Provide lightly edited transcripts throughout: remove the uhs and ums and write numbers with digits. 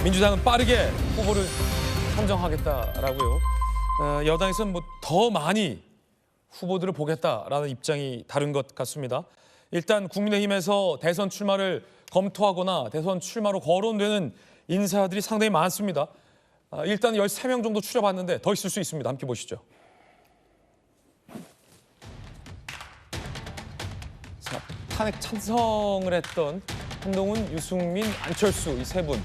민주당은 빠르게 후보를 선정하겠다라고요. 여당에서는 뭐 더 많이 후보들을 보겠다라는 입장이 다른 것 같습니다. 일단 국민의힘에서 대선 출마를 검토하거나 대선 출마로 거론되는 인사들이 상당히 많습니다. 일단 13명 정도 추려봤는데 더 있을 수 있습니다. 함께 보시죠. 자, 탄핵 찬성을 했던 한동훈, 유승민, 안철수 이 세 분.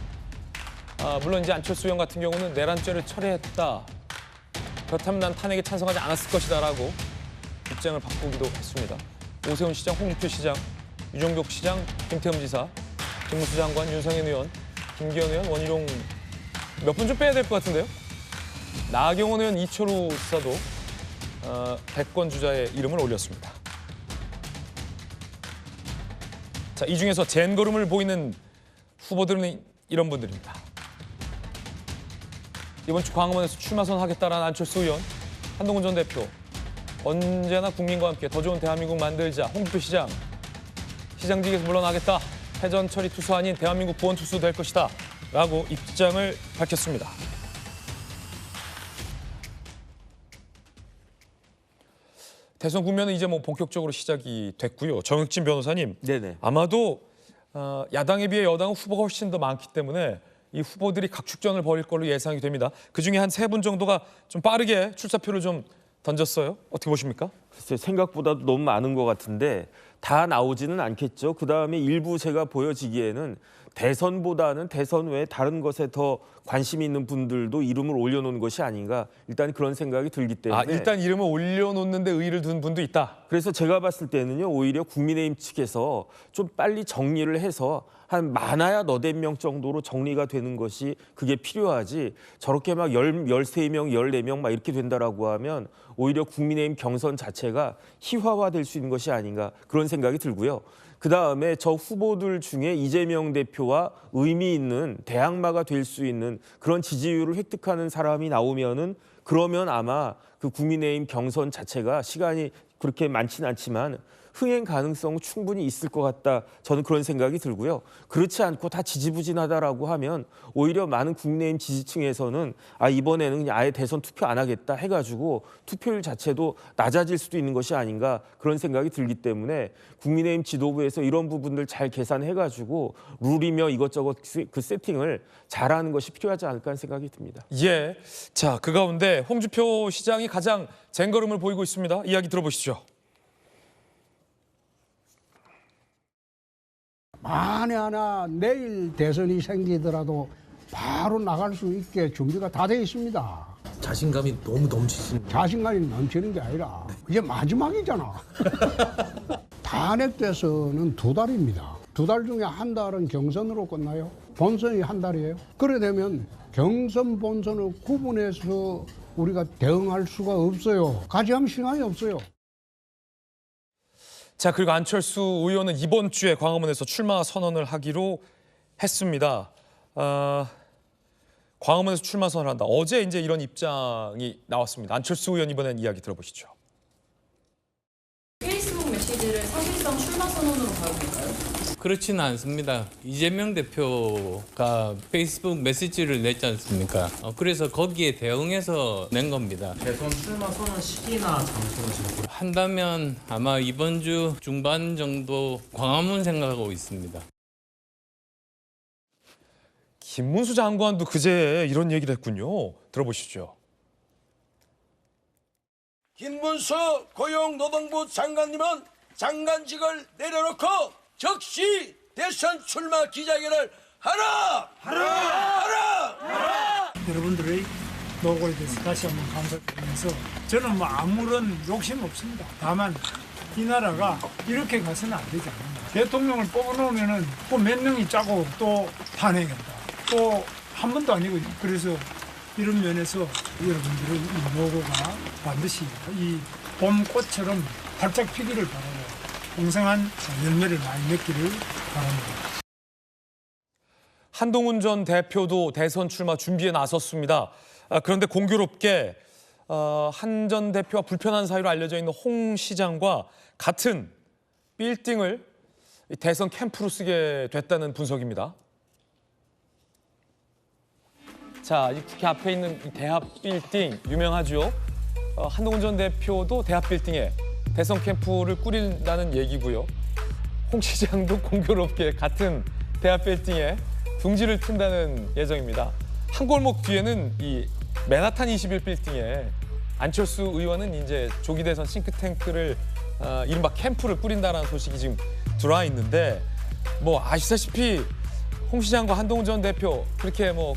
물론 이제 안철수 의원 같은 경우는 내란죄를 철회했다. 그렇다면 난 탄핵에 찬성하지 않았을 것이다라고 입장을 바꾸기도 했습니다. 오세훈 시장, 홍준표 시장, 유정복 시장, 김태흠 지사, 김문수 장관, 윤상현 의원, 김기현 의원, 원희룡 몇 분 좀 빼야 될 것 같은데요. 나경원 의원, 이철우 지사도 대권 주자의 이름을 올렸습니다. 자, 이 중에서 젠걸음을 보이는 후보들은 이런 분들입니다. 이번 주 광화문에서 출마 선언하겠다라는 안철수 의원, 한동훈 전 대표, 언제나 국민과 함께 더 좋은 대한민국 만들자, 홍준표 시장, 시장직에서 물러나겠다, 패전 처리 투수 아닌 대한민국 구원 투수 될 것이다 라고 입장을 밝혔습니다. 대선 국면은 이제 뭐 본격적으로 시작이 됐고요. 정혁진 변호사님, 네네. 아마도 야당에 비해 여당은 후보가 훨씬 더 많기 때문에 이 후보들이 각축전을 벌일 걸로 예상이 됩니다. 그중에 한 3분 정도가 좀 빠르게 출사표를 좀 던졌어요. 어떻게 보십니까? 글쎄 생각보다도 너무 많은 것 같은데 다 나오지는 않겠죠. 그다음에 일부 제가 보여지기에는 대선보다는 대선 외에 다른 것에 더 관심이 있는 분들도 이름을 올려놓은 것이 아닌가. 일단 그런 생각이 들기 때문에. 일단 이름을 올려놓는데 의의를 둔 분도 있다. 그래서 제가 봤을 때는요. 오히려 국민의힘 측에서 좀 빨리 정리를 해서 한 많아야 너댓 명 정도로 정리가 되는 것이 그게 필요하지 저렇게 막 13명, 14명 막 이렇게 된다라고 하면 오히려 국민의힘 경선 자체가 희화화될 수 있는 것이 아닌가 그런 생각이 들고요. 그다음에 저 후보들 중에 이재명 대표와 의미 있는 대항마가 될 수 있는 그런 지지율을 획득하는 사람이 나오면은 그러면 아마 그 국민의힘 경선 자체가 시간이 그렇게 많지는 않지만 흥행 가능성 충분히 있을 것 같다. 저는 그런 생각이 들고요. 그렇지 않고 다 지지부진하다라고 하면 오히려 많은 국민의힘 지지층에서는 이번에는 그냥 아예 대선 투표 안 하겠다 해가지고 투표율 자체도 낮아질 수도 있는 것이 아닌가 그런 생각이 들기 때문에 국민의힘 지도부에서 이런 부분들 잘 계산해가지고 룰이며 이것저것 그 세팅을 잘하는 것이 필요하지 않을까 하는 생각이 듭니다. 예, 자, 그 가운데 홍준표 시장이 가장 젠걸음을 보이고 있습니다. 이야기 들어보시죠. 만에 하나 내일 대선이 생기더라도 바로 나갈 수 있게 준비가 다 되어 있습니다. 자신감이 너무 넘치시는 거예요. 자신감이 넘치는 게 아니라 이제 마지막이잖아. 탄핵돼서는 2달입니다. 2달 중에 1달은 경선으로 끝나요. 본선이 1달이에요. 그래 되면 경선 본선을 구분해서 우리가 대응할 수가 없어요. 가지함 시간이 없어요. 자, 그리고 안철수 의원은 이번 주에 광화문에서 출마 선언을 하기로 했습니다. 광화문에서 출마 선언을 한다. 어제 이제 이런 입장이 나왔습니다. 안철수 의원 이번엔 이야기 들어보시죠. 페이스북 메시지를 사실상 출마 선언으로 봐도 될까요? 그렇지는 않습니다. 이재명 대표가 페이스북 메시지를 냈지 않습니까? 그래서 거기에 대응해서 낸 겁니다. 대선 출마 선언 시기나 장소는 지금 한다면 아마 이번 주 중반 정도 광화문 생각하고 있습니다. 김문수 장관도 그제 이런 얘기를 했군요. 들어보시죠. 김문수 고용노동부 장관님은 장관직을 내려놓고 즉시 대선 출마 기자회견을 하라! 여러분들의 노고에 대해서 다시 한번 감사드리면서 저는 뭐 아무런 욕심 없습니다. 다만 이 나라가 이렇게 가서는 안 되지 않는다. 대통령을 뽑아놓으면은 또 몇 명이 짜고 또 탄핵한다. 또 한 번도 아니고 그래서 이런 면에서 여러분들의 이 노고가 반드시 이 봄꽃처럼 활짝 피기를 바라고 풍성한 열매를 많이 맺기를 바랍니다. 한동훈 전 대표도 대선 출마 준비에 나섰습니다. 그런데 공교롭게 한 전 대표와 불편한 사이로 알려져 있는 홍 시장과 같은 빌딩을 대선 캠프로 쓰게 됐다는 분석입니다. 자, 이 국회 앞에 있는 이 대합 빌딩 유명하죠. 한동훈 전 대표도 대합 빌딩에 대선 캠프를 꾸린다는 얘기고요. 홍 시장도 공교롭게 같은 대합 빌딩에 둥지를 튼다는 예정입니다. 한 골목 뒤에는 이 맨하탄 21 빌딩에 안철수 의원은 이제 조기 대선 싱크탱크를 이른바 캠프를 꾸린다는 소식이 지금 들어와 있는데 뭐 아시다시피 홍 시장과 한동훈 전 대표 그렇게 뭐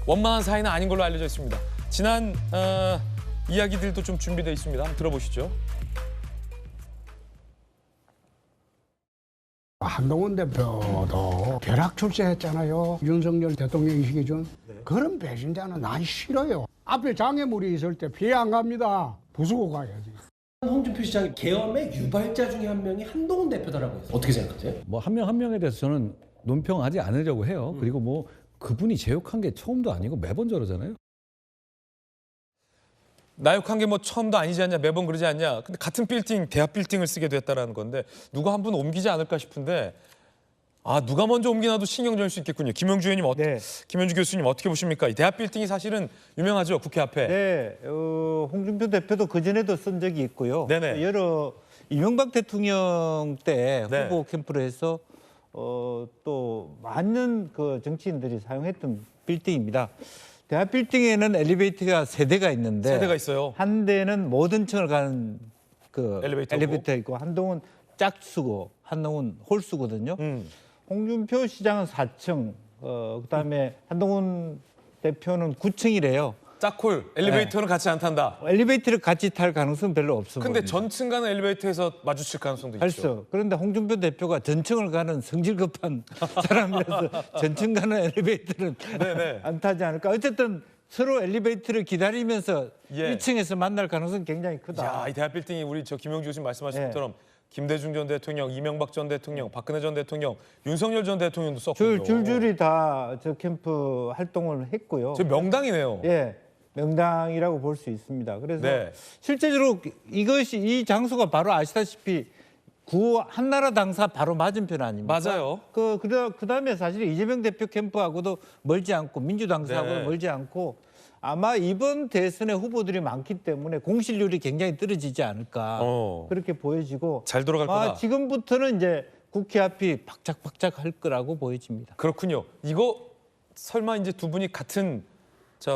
원만한 사이는 아닌 걸로 알려져 있습니다. 지난 이야기들도 좀 준비되어 있습니다. 한번 들어보시죠. 한동훈 대표도 벼락 출세했잖아요. 윤석열 대통령이 시기 전. 그런 배신자는 난 싫어요. 앞에 장애물이 있을 때 피해 안 갑니다. 부수고 가야지. 홍준표 시장의 계엄의 유발자 중에 한 명이 한동훈 대표다라고 해서 어떻게 생각하세요? 뭐 한 명 한 명에 대해서 저는 논평하지 않으려고 해요. 그리고 뭐 그분이 제욕한 게 처음도 아니고 매번 저러잖아요. 나욕한 게 뭐 처음도 아니지 않냐, 매번 그러지 않냐. 근데 같은 빌딩, 대합 빌딩을 쓰게 됐다라는 건데 누가 한 분 옮기지 않을까 싶은데 누가 먼저 옮기나도 신경전일 수 있겠군요. 김영주 의원님, 김영주 교수님 어떻게 보십니까? 이 대합 빌딩이 사실은 유명하죠, 국회 앞에. 네, 홍준표 대표도 그 전에도 쓴 적이 있고요. 네네. 여러 이명박 대통령 때 네. 후보 캠프를 해서 또 많은 그 정치인들이 사용했던 빌딩입니다. 대합 빌딩에는 엘리베이터가 세 대가 있는데 세 대가 있어요. 한 대는 모든 층을 가는 그 엘리베이터고. 엘리베이터 있고 한동훈 짝수고 한동훈 홀수거든요. 홍준표 시장은 4층, 그다음에 한동훈 대표는 9층이래요. 짝콜, 엘리베이터는 같이 안 탄다. 엘리베이터를 같이 탈 가능성은 별로 없어 근데 보입니다. 전층 가는 엘리베이터에서 마주칠 가능성도 있죠. 벌써. 그런데 홍준표 대표가 전층을 가는 성질 급한 사람이라서 전층 가는 엘리베이터는 네네. 안 타지 않을까. 어쨌든 서로 엘리베이터를 기다리면서 예. 1층에서 만날 가능성이 굉장히 크다. 야, 이 대합 빌딩이 우리 김영주 교수님 말씀하신 네. 것처럼 김대중 전 대통령, 이명박 전 대통령, 박근혜 전 대통령, 윤석열 전 대통령도 썼거든요. 줄줄이 다 저 캠프 활동을 했고요. 저 명당이네요. 예, 명당이라고 볼 수 있습니다. 그래서 네. 실제적으로 이 장소가 바로 아시다시피 구 한나라 당사 바로 맞은편 아닙니까? 맞아요. 그다음에 사실 이재명 대표 캠프하고도 멀지 않고 민주당사하고도 네. 멀지 않고 아마 이번 대선에 후보들이 많기 때문에 공실률이 굉장히 떨어지지 않을까 그렇게 보여지고 잘 돌아갈 거다. 지금부터는 이제 국회 앞이 박짝박짝할 거라고 보여집니다. 그렇군요. 이거 설마 이제 두 분이 같은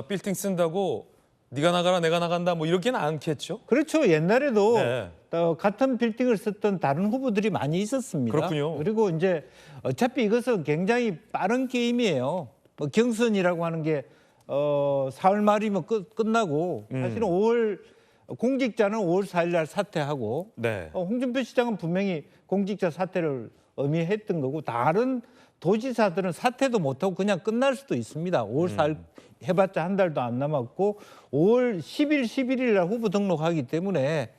빌딩 쓴다고 네가 나가라 내가 나간다 뭐 이러기는 않겠죠? 그렇죠. 옛날에도 네. 같은 빌딩을 썼던 다른 후보들이 많이 있었습니다. 그렇군요. 그리고 이제 어차피 이것은 굉장히 빠른 게임이에요. 뭐 경선이라고 하는 게 4월 말이면 끝나고 사실은 5월 공직자는 5월 4일 날 사퇴하고 네. 홍준표 시장은 분명히 공직자 사퇴를 의미했던 거고 다른 도지사들은 사퇴도 못하고 그냥 끝날 수도 있습니다. 5월 4일 해봤자 한 달도 안 남았고 5월 10일, 11일 날 후보 등록하기 때문에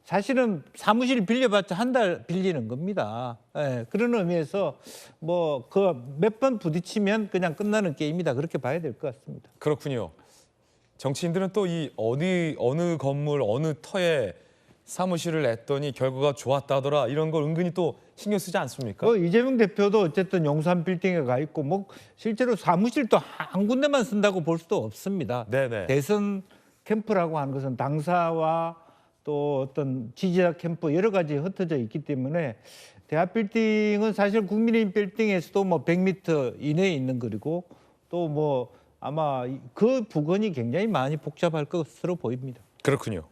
사실은 사무실 빌려봤자 한 달 빌리는 겁니다. 예, 그런 의미에서 뭐 그 몇 번 부딪히면 그냥 끝나는 게임이다 그렇게 봐야 될 것 같습니다. 그렇군요. 정치인들은 또 이 어느 건물 어느 터에 사무실을 냈더니 결과가 좋았다더라 이런 걸 은근히 또 신경 쓰지 않습니까? 이재명 대표도 어쨌든 용산 빌딩에 가 있고 뭐 실제로 사무실도 한 군데만 쓴다고 볼 수도 없습니다. 네네. 대선 캠프라고 하는 것은 당사와 또 어떤 지지자 캠프 여러 가지 흩어져 있기 때문에 대합 빌딩은 사실 국민의힘 빌딩에서도 뭐 100m 이내에 있는 거리고 또 뭐 아마 그 부근이 굉장히 많이 복잡할 것으로 보입니다. 그렇군요.